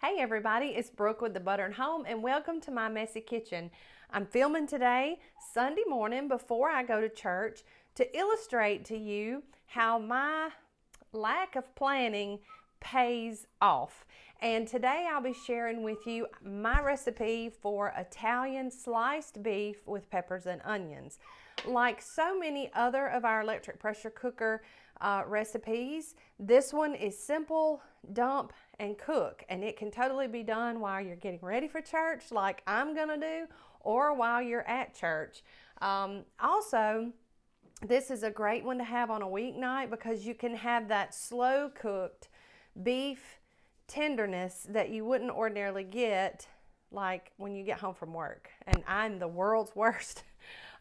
Hey everybody, it's Brooke with the Butter and Home and welcome to my messy kitchen. I'm filming today, Sunday morning before I go to church to illustrate to you how my lack of planning pays off. And today I'll be sharing with you my recipe for Italian sliced beef with peppers and onions. Like so many other of our electric pressure cooker recipes, this one is simple, dump, and cook, and it can totally be done while you're getting ready for church like I'm gonna do, or while you're at church. Also, this is a great one to have on a weeknight because you can have that slow cooked beef tenderness that you wouldn't ordinarily get like when you get home from work. And I'm the world's worst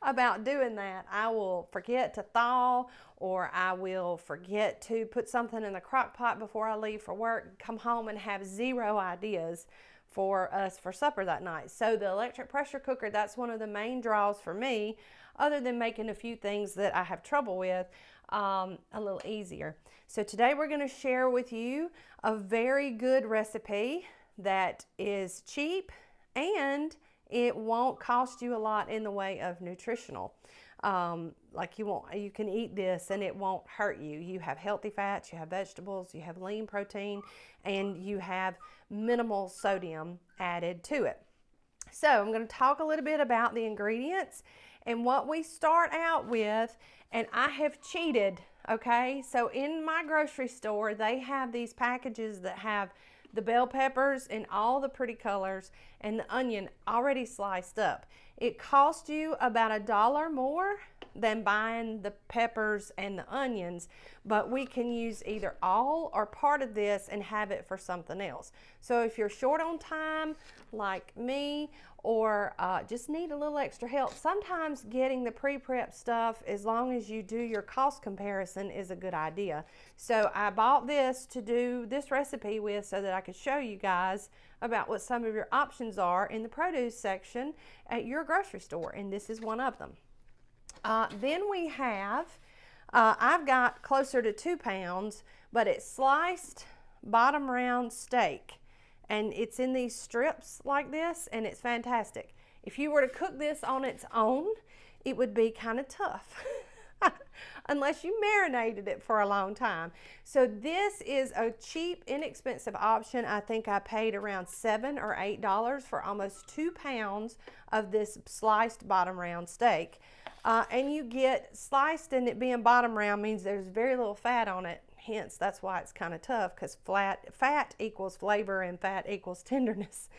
about doing that. I will forget to thaw, or I will forget to put something in the crock pot before I leave for work, come home and have zero ideas for us for supper that night. So the electric pressure cooker, that's one of the main draws for me, other than making a few things that I have trouble with a little easier. So today we're going to share with you a very good recipe that is cheap and it won't cost you a lot in the way of nutritional. Like you can eat this and it won't hurt you. You have healthy fats, you have vegetables, you have lean protein, and you have minimal sodium added to it. So I'm going to talk a little bit about the ingredients and what we start out with. And I have cheated, okay? So in my grocery store, they have these packages that have the bell peppers in all the pretty colors and the onion already sliced up. It costs you about $1 more than buying the peppers and the onions, but we can use either all or part of this and have it for something else. So if you're short on time like me, or just need a little extra help, sometimes getting the pre-prep stuff, as long as you do your cost comparison, is a good idea. So I bought this to do this recipe with so that I could show you guys about what some of your options are in the produce section at your grocery store, and this is one of them. Then we have, I've got closer to 2 pounds, but it's sliced bottom round steak. And it's in these strips like this, and it's fantastic. If you were to cook this on its own, it would be kind of tough unless you marinated it for a long time. So this is a cheap, inexpensive option. I think I paid around $7 or $8 for almost 2 pounds of this sliced bottom round steak. And you get sliced, and it being bottom round means there's very little fat on it. Hence, that's why it's kind of tough, because fat equals flavor and fat equals tenderness.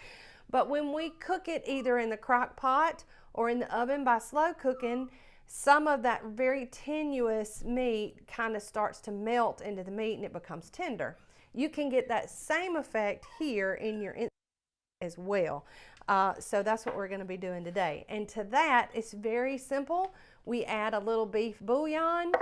But when we cook it either in the crock pot or in the oven by slow cooking, some of that very tenuous meat kind of starts to melt into the meat and it becomes tender. You can get that same effect here in your as well. So that's what we're going to be doing today. And to that, it's very simple. We add a little beef bouillon,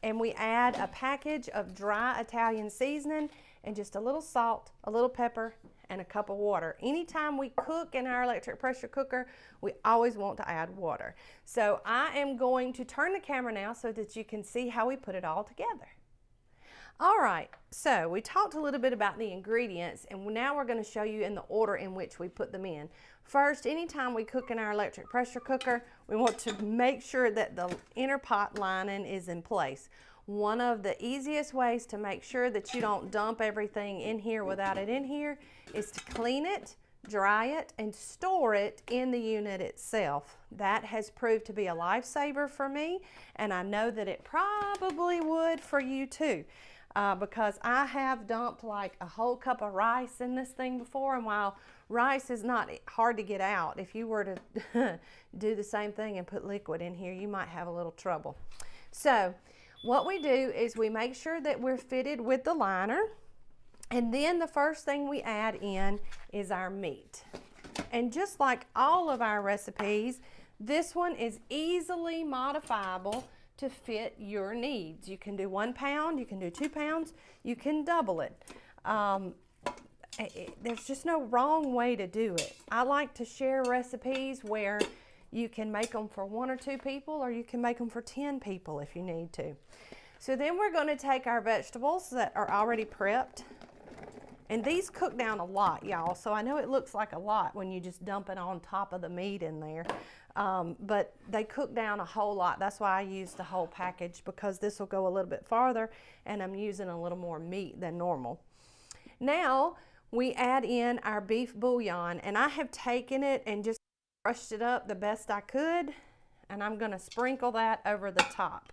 and we add a package of dry Italian seasoning and just a little salt, a little pepper, and a cup of water. Anytime we cook in our electric pressure cooker, we always want to add water. So I am going to turn the camera now so that you can see how we put it all together. All right, so we talked a little bit about the ingredients, and now we're going to show you in the order in which we put them in. First, anytime we cook in our electric pressure cooker, we want to make sure that the inner pot lining is in place. One of the easiest ways to make sure that you don't dump everything in here without it in here is to clean it, dry it, and store it in the unit itself. That has proved to be a lifesaver for me, and I know that it probably would for you too. Because I have dumped like a whole cup of rice in this thing before, and while rice is not hard to get out, if you were to do the same thing and put liquid in here, you might have a little trouble. So what we do is we make sure that we're fitted with the liner, and then the first thing we add in is our meat. And just like all of our recipes, this one is easily modifiable to fit your needs. You can do 1 pound, you can do 2 pounds, you can double it. There's just no wrong way to do it. I like to share recipes where you can make them for 1 or 2 people, or you can make them for 10 people if you need to. So then we're going to take our vegetables that are already prepped, And these cook down a lot, y'all. So I know it looks like a lot when you just dump it on top of the meat in there. But they cook down a whole lot. That's why I use the whole package, because this will go a little bit farther and I'm using a little more meat than normal. Now we add in our beef bouillon, and I have taken it and just brushed it up the best I could, and I'm going to sprinkle that over the top.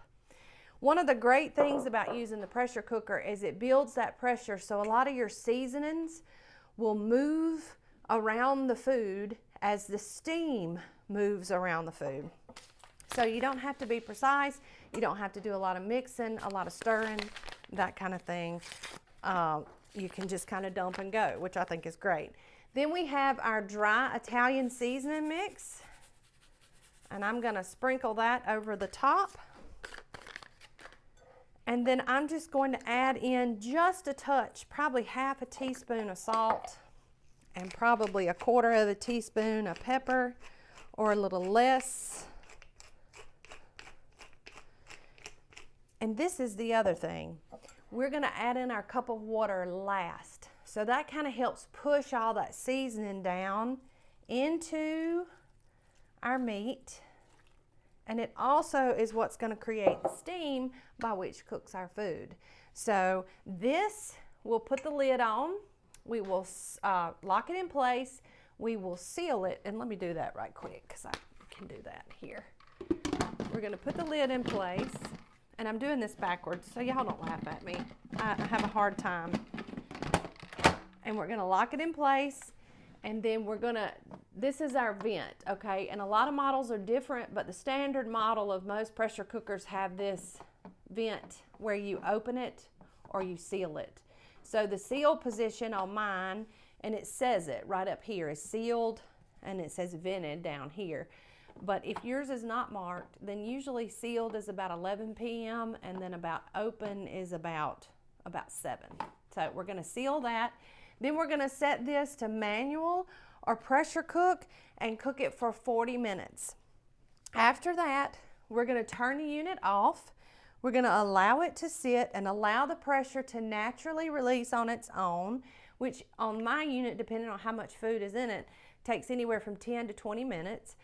One of the great things about using the pressure cooker is it builds that pressure, so a lot of your seasonings will move around the food as the steam moves around the food. So you don't have to be precise, you don't have to do a lot of mixing, a lot of stirring, that kind of thing. You can just kind of dump and go, which I think is great. Then we have our dry Italian seasoning mix, and I'm going to sprinkle that over the top. And then I'm just going to add in just a touch, probably half a teaspoon of salt and probably a quarter of a teaspoon of pepper, or a little less. And this is the other thing. We're going to add in our cup of water last. So that kind of helps push all that seasoning down into our meat. And it also is what's going to create the steam by which cooks our food. So this, we'll put the lid on. We will lock it in place. We will seal it. And let me do that right quick because I can do that here. We're going to put the lid in place. And I'm doing this backwards, so y'all don't laugh at me. I have a hard time. And we're going to lock it in place. And then we're going to, this is our vent, okay? And a lot of models are different, but the standard model of most pressure cookers have this vent where you open it or you seal it. So the seal position on mine, and it says it right up here, is sealed, and it says vented down here. But if yours is not marked, then usually sealed is about 11 p.m. and then about open is about 7. So we're going to seal that. Then we're going to set this to manual or pressure cook and cook it for 40 minutes. After that, we're going to turn the unit off. We're going to allow it to sit and allow the pressure to naturally release on its own, which on my unit, depending on how much food is in it, takes anywhere from 10 to 20 minutes.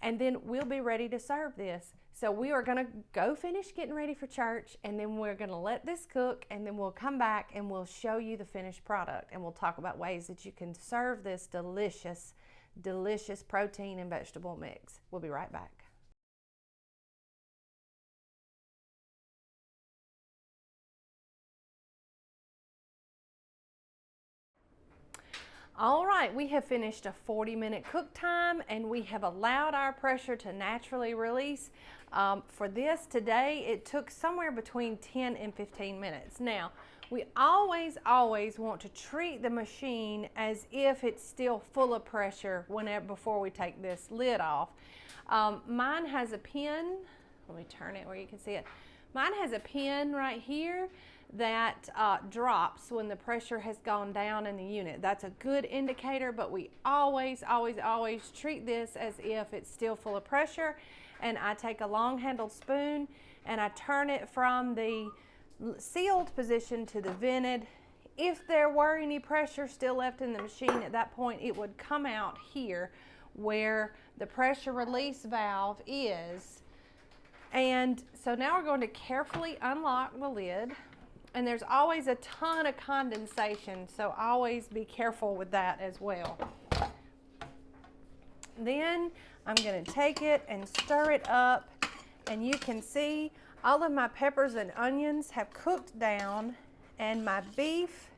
And then we'll be ready to serve this. So we are gonna go finish getting ready for church, and then we're gonna let this cook, and then we'll come back and we'll show you the finished product, and we'll talk about ways that you can serve this delicious, delicious protein and vegetable mix. We'll be right back. All right, we have finished a 40-minute cook time, and we have allowed our pressure to naturally release. For this today, it took somewhere between 10 and 15 minutes. Now, we always want to treat the machine as if it's still full of pressure before we take this lid off. Mine has a pin. Let me turn it where you can see it. Mine has a pin right here that drops when the pressure has gone down in the unit. That's a good indicator, but we always treat this as if it's still full of pressure. And I take a long-handled spoon and I turn it from the sealed position to the vented. If there were any pressure still left in the machine at that point, it would come out here where the pressure release valve is. And so now we're going to carefully unlock the lid. And there's always a ton of condensation, so always be careful with that as well. Then I'm going to take it and stir it up, and you can see all of my peppers and onions have cooked down, and my beef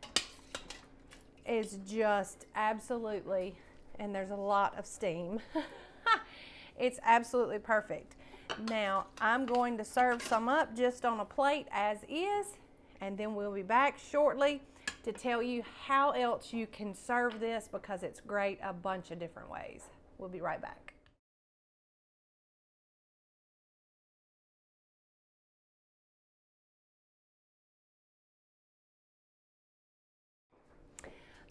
is just absolutely, and there's a lot of steam. It's absolutely perfect. Now I'm going to serve some up just on a plate as is. And then we'll be back shortly to tell you how else you can serve this, because it's great a bunch of different ways. We'll be right back.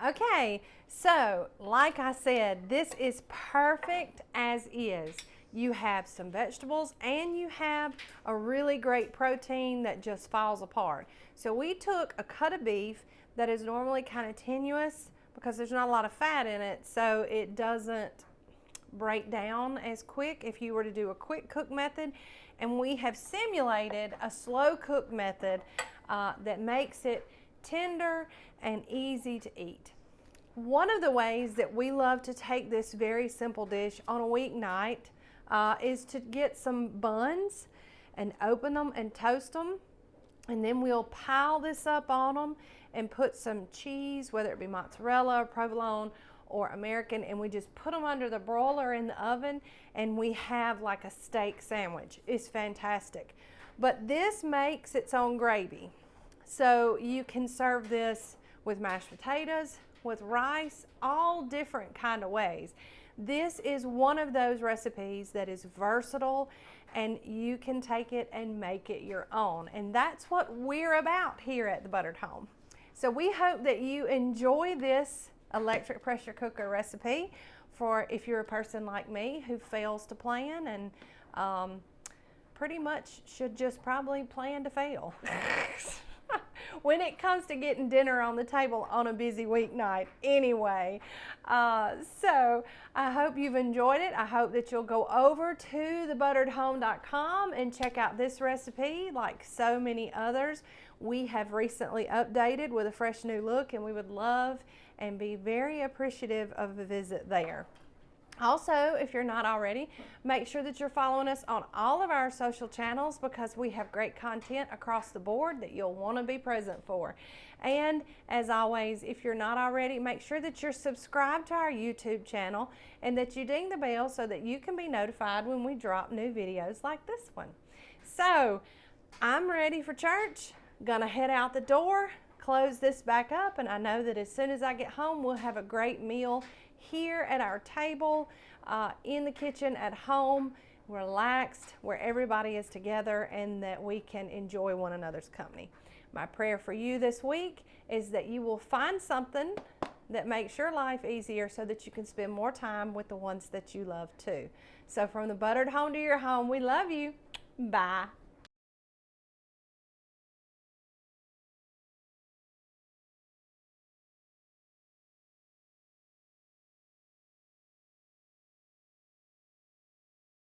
Okay, so like I said, this is perfect as is. You have some vegetables and you have a really great protein that just falls apart. So we took a cut of beef that is normally kind of tenuous because there's not a lot of fat in it, so it doesn't break down as quick if you were to do a quick cook method. And we have simulated a slow cook method that makes it tender and easy to eat. One of the ways that we love to take this very simple dish on a weeknight is to get some buns and open them and toast them, and then we'll pile this up on them and put some cheese, whether it be mozzarella, provolone, or American, and we just put them under the broiler in the oven, and we have like a steak sandwich. It's fantastic. But this makes its own gravy. So you can serve this with mashed potatoes, with rice, all different kind of ways. This is one of those recipes that is versatile, and you can take it and make it your own. And that's what we're about here at the Buttered Home. So we hope that you enjoy this electric pressure cooker recipe for if you're a person like me who fails to plan and pretty much should just probably plan to fail when it comes to getting dinner on the table on a busy weeknight anyway. So I hope you've enjoyed it. I hope that you'll go over to thebutteredhome.com and check out this recipe like so many others we have recently updated with a fresh new look, and we would love and be very appreciative of a visit there. Also, if you're not already, make sure that you're following us on all of our social channels, because we have great content across the board that you'll want to be present for. And as always, if you're not already, make sure that you're subscribed to our YouTube channel and that you ding the bell so that you can be notified when we drop new videos like this one. So I'm ready for church. Gonna head out the door, close this back up, and I know that as soon as I get home, we'll have a great meal here at our table, in the kitchen at home, relaxed, where everybody is together and that we can enjoy one another's company. My prayer for you this week is that you will find something that makes your life easier so that you can spend more time with the ones that you love too. So from the Buttered Home to your home, we love you. Bye.